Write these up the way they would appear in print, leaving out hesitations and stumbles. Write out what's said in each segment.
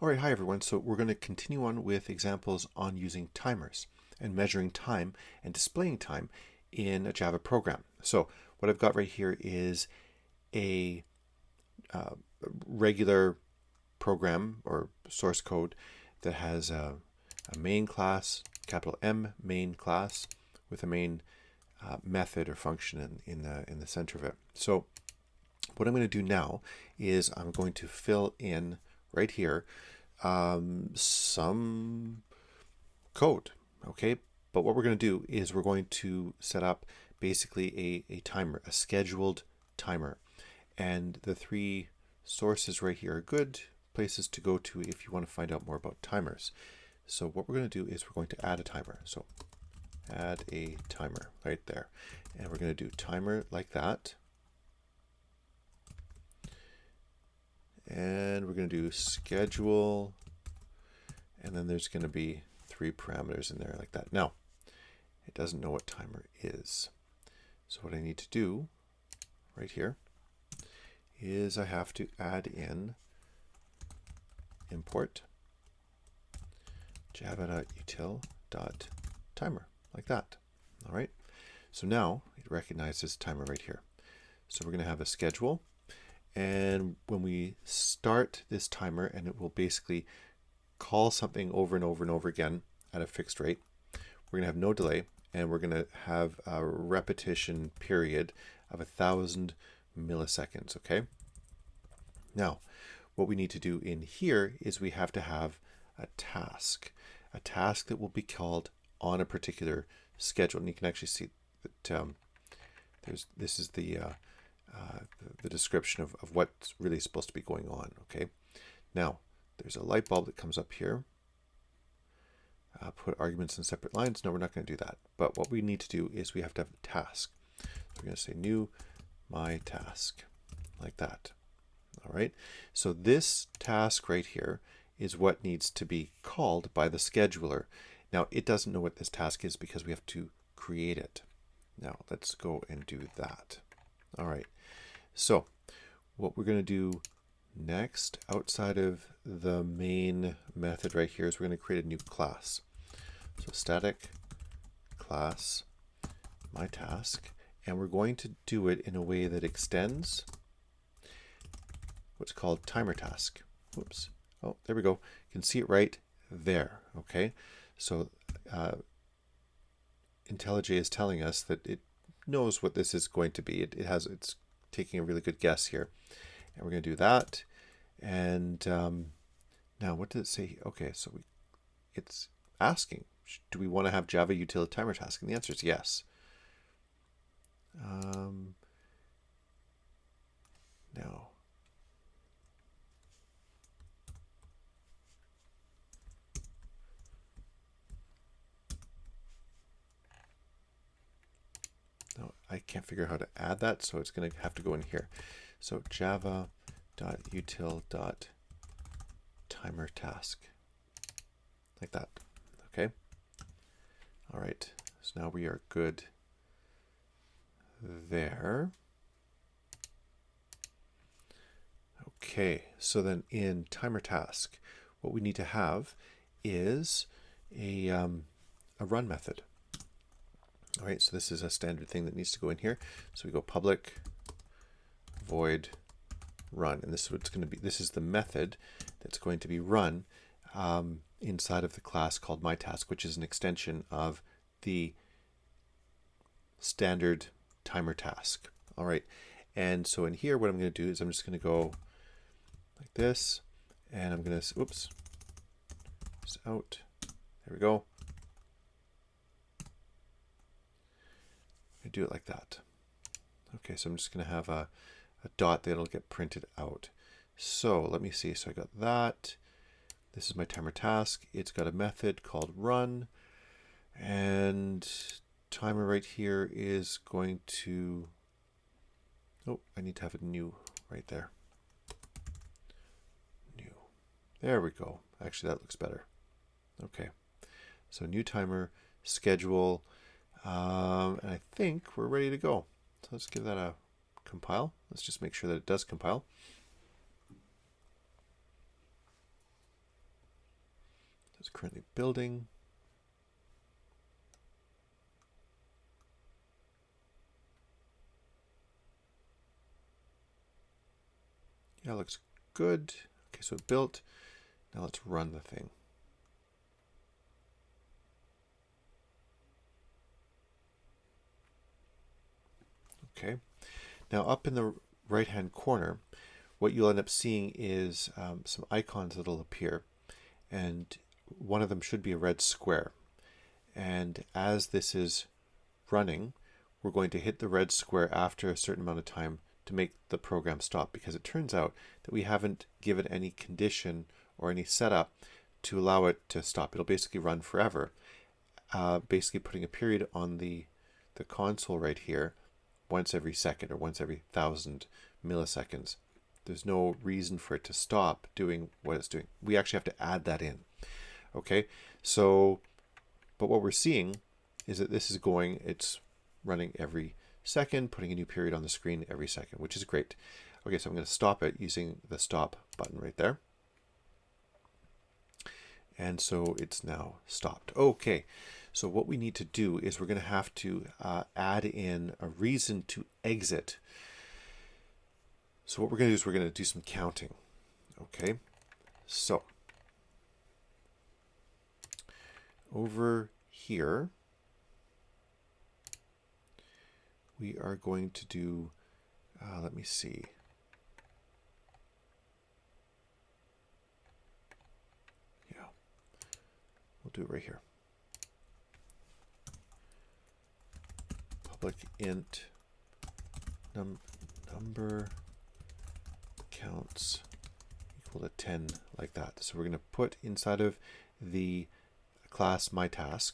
All right, hi everyone. So we're going to continue on with examples on using timers and measuring time and displaying time in a Java program. So what I've got right here is a regular program or source code that has a main class, capital M main class, with a main method or function in the center of it. So what I'm going to do now is I'm going to fill in right here some code, okay? But what we're going to do is we're going to set up basically a timer, a scheduled timer. And the three sources right here are good places to go to if you want to find out more about timers. So what we're going to do is we're going to add a timer. So add a timer right there. And we're going to do timer like that. And we're going to do schedule, and then there's going to be 3 parameters in there like that. Now, it doesn't know what timer is. So what I need to do right here is I have to add in import java.util.Timer like that. All right. So now it recognizes timer right here. So we're going to have a schedule. And when we start this timer, and it will basically call something over and over and over again at a fixed rate, we're going to have no delay, and we're going to have a repetition period of 1,000 milliseconds, okay? Now, what we need to do in here is we have to have a task that will be called on a particular schedule. And you can actually see that this is the description of what's really supposed to be going on, okay? Now, there's a light bulb that comes up here. Put arguments in separate lines. No, we're not going to do that. But what we need to do is we have to have a task. So we're going to say new my task, like that. All right. So this task right here is what needs to be called by the scheduler. Now, it doesn't know what this task is because we have to create it. Now, let's go and do that. All right. So what we're going to do next, outside of the main method right here, is we're going to create a new class. So static class my task, and we're going to do it in a way that extends what's called timer task. Whoops. Oh, there we go. You can see it right there. Okay. So IntelliJ is telling us that it knows what this is going to be. It's taking a really good guess here. And we're going to do that. And now what does it say? Okay, so it's asking, do we want to have java.util.TimerTask? And the answer is yes. Now, no, I can't figure out how to add that, so it's going to have to go in here. So java.util.TimerTask, like that. Okay. All right. So now we are good there. Okay. So then in timer task, what we need to have is a run method. All right. So this is a standard thing that needs to go in here. So we go public void run, and this is what's going to be. This is the method that's going to be run inside of the class called myTask, which is an extension of the standard timer task. All right, and so in here, what I'm going to do is I'm just going to go like this, and I'm going to oops, it's out. There we go. I do it like that. Okay, so I'm just going to have a dot that'll get printed out. So let me see. So I got that. This is my timer task. It's got a method called run, and timer right here is going to, oh, I need to have a new right there. New. There we go. Actually, that looks better. Okay. So new timer, schedule, and I think we're ready to go. So let's give that a compile. Let's just make sure that it does compile. It's currently building. Yeah, looks good. Okay, so it built. Now let's run the thing. Okay. Now up in the right-hand corner, what you'll end up seeing is some icons that'll appear, and one of them should be a red square. And as this is running, we're going to hit the red square after a certain amount of time to make the program stop, because it turns out that we haven't given any condition or any setup to allow it to stop. It'll basically run forever, basically putting a period on the console right here once every second or once every 1,000 milliseconds. There's no reason for it to stop doing what it's doing. We actually have to add that in. Okay, so, but what we're seeing is that this is going, it's running every second, putting a new period on the screen every second, which is great. Okay, so I'm going to stop it using the stop button right there. And so it's now stopped. Okay, so what we need to do is we're going to have to add in a reason to exit. So what we're going to do is we're going to do some counting. Okay, so over here, we are going to do, let me see. Yeah, we'll do it right here. Public int number counts equal to 10, like that. So we're going to put inside of the class myTask,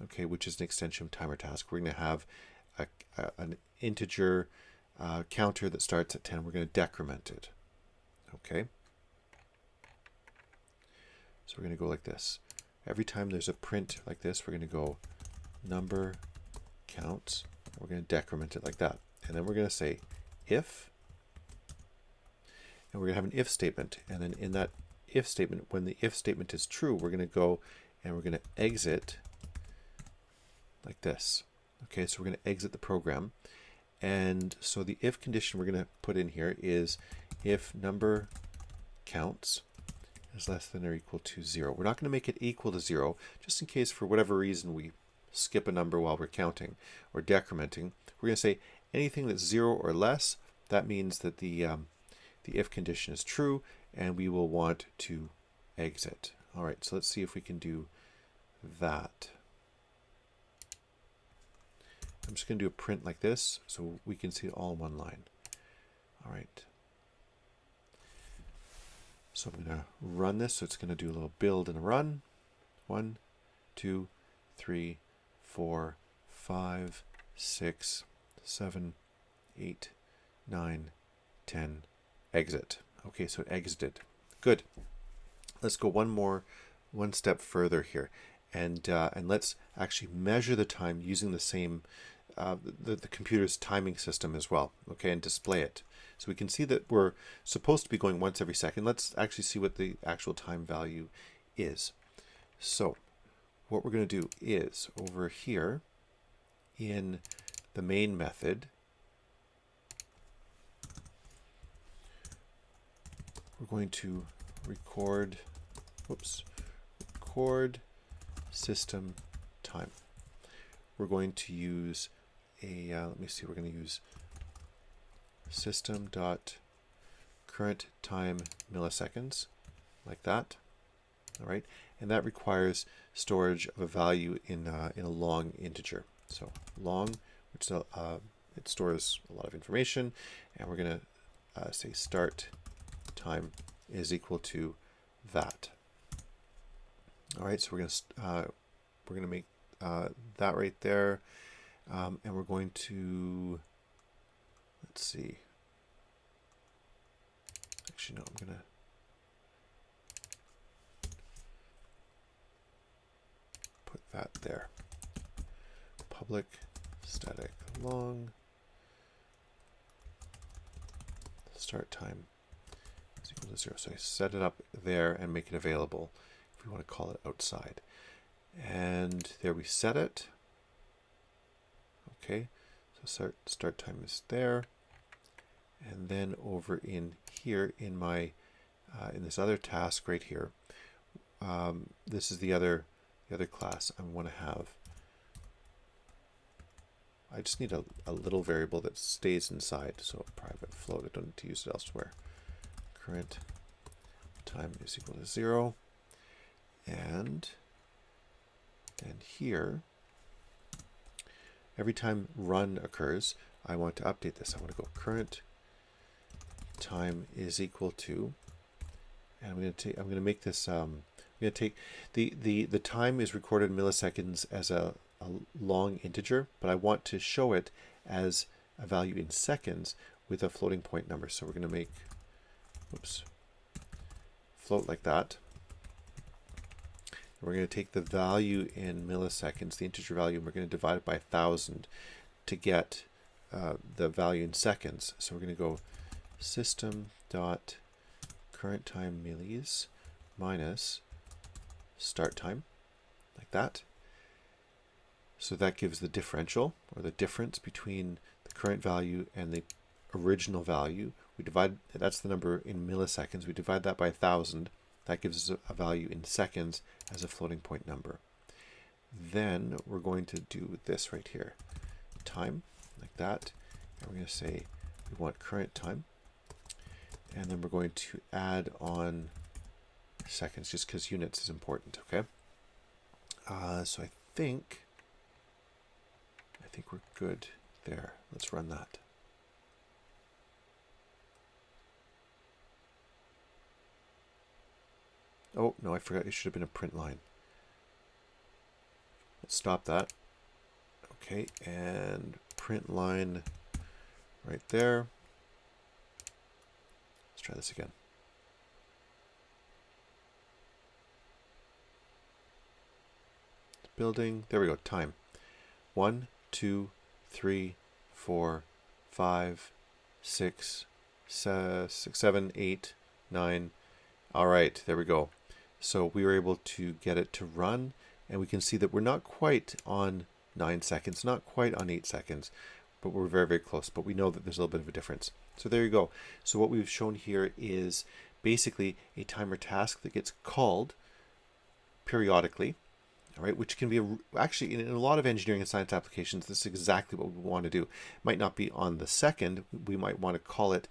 okay, which is an extension of TimerTask. We're going to have an integer counter that starts at 10. We're going to decrement it. Okay. So we're going to go like this. Every time there's a print like this, we're going to go number counts. We're going to decrement it like that. And then we're going to say if, and we're going to have an if statement. And then in that if statement, when the if statement is true, we're going to go and we're going to exit like this. Okay, so we're going to exit the program. And so the if condition we're going to put in here is if number counts is less than or equal to 0. We're not going to make it equal to 0, just in case for whatever reason we skip a number while we're counting or decrementing. We're going to say anything that's 0 or less, that means that the if condition is true, and we will want to exit. All right, so let's see if we can do that. I'm just going to do a print like this so we can see it all in one line. All right. So I'm going to run this. So it's going to do a little build and a run. 1, 2, 3, 4, 5, 6, 7, 8, 9, 10. Exit. Okay, so it exited. Good. Let's go one step further here, and let's actually measure the time using the same the computer's timing system as well. Okay, and display it. So we can see that we're supposed to be going once every second. Let's actually see what the actual time value is. So what we're going to do is over here in the main method, we're going to record system time. We're going to use a, let me see, we're going to use system.current time milliseconds, like that. All right, and that requires storage of a value in a long integer. So long, which it stores a lot of information, and we're going to say start time is equal to that. All right, so we're going to make that right there, and we're going to, let's see. Actually, no, I'm going to put that there. Public static long start time is equal to 0. So I set it up there and make it available. If we want to call it outside. And there we set it. Okay, so start time is there. And then over in here in my in this other task right here, this is the other class I want to have. I just need a little variable that stays inside, so a private float. I don't need to use it elsewhere. Current time is equal to 0, and here, every time run occurs, I want to update this. I want to go current time is equal to, and I'm going to make this. I'm going to take the time is recorded in milliseconds as a long integer, but I want to show it as a value in seconds with a floating point number. So we're going to make, float like that. We're going to take the value in milliseconds, the integer value, and we're going to divide it by 1,000 to get the value in seconds. So we're going to go system dot current time millis minus start time, like that. So that gives the differential, or the difference between the current value and the original value. We divide, that's the number in milliseconds. We divide that by 1,000. That gives us a value in seconds as a floating point number. Then we're going to do this right here, time, like that. And we're going to say we want current time. And then we're going to add on seconds, just because units is important, okay? So I think we're good there. Let's run that. Oh, no, I forgot. It should have been a print line. Let's stop that. Okay, and print line right there. Let's try this again. Building. There we go. Time. 1, 2, 3, 4, 5, 6, 7, 8, 9. All right, there we go. So we were able to get it to run, and we can see that we're not quite on 9 seconds, not quite on 8 seconds, but we're very, very close. But we know that there's a little bit of a difference. So there you go. So what we've shown here is basically a timer task that gets called periodically, all right, which can be actually in a lot of engineering and science applications, this is exactly what we want to do. It might not be on the second. We might want to call it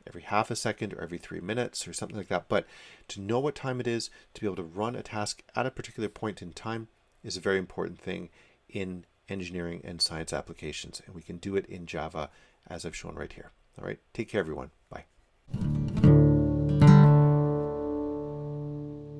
every half a second or every 3 minutes or something like that. But to know what time it is, to be able to run a task at a particular point in time is a very important thing in engineering and science applications. And we can do it in Java as I've shown right here. All right, take care, everyone.